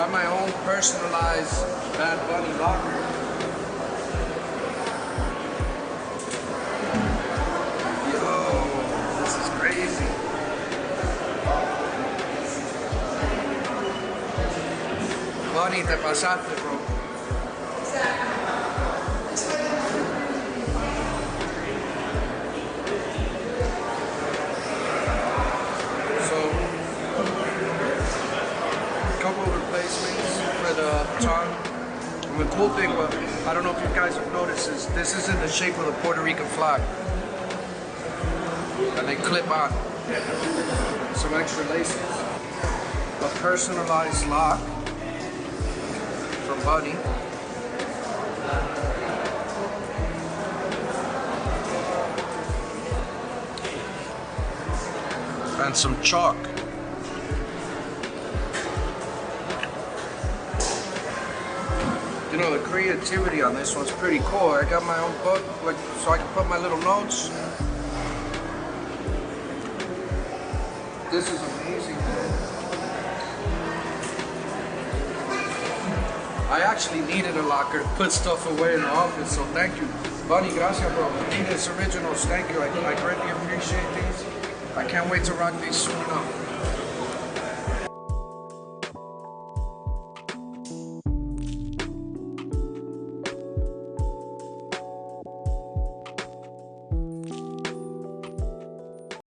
I have my own personalized Bad Bunny locker. Yo, this is crazy. Bunny, te pasaste, bro. Couple of replacements for the tongue. And the cool thing, but I don't know if you guys have noticed, is this is in the shape of the Puerto Rican flag. And they clip on. Some extra laces. A personalized lock from Bunny. And some chalk. You know, the creativity on this one's pretty cool. I got my own book, like, so I can put my little notes. This is amazing, man. I actually needed a locker to put stuff away in the office, so thank you. Bunny, gracias, bro. Adidas Originals, thank you. I greatly appreciate these. I can't wait to rock these soon up.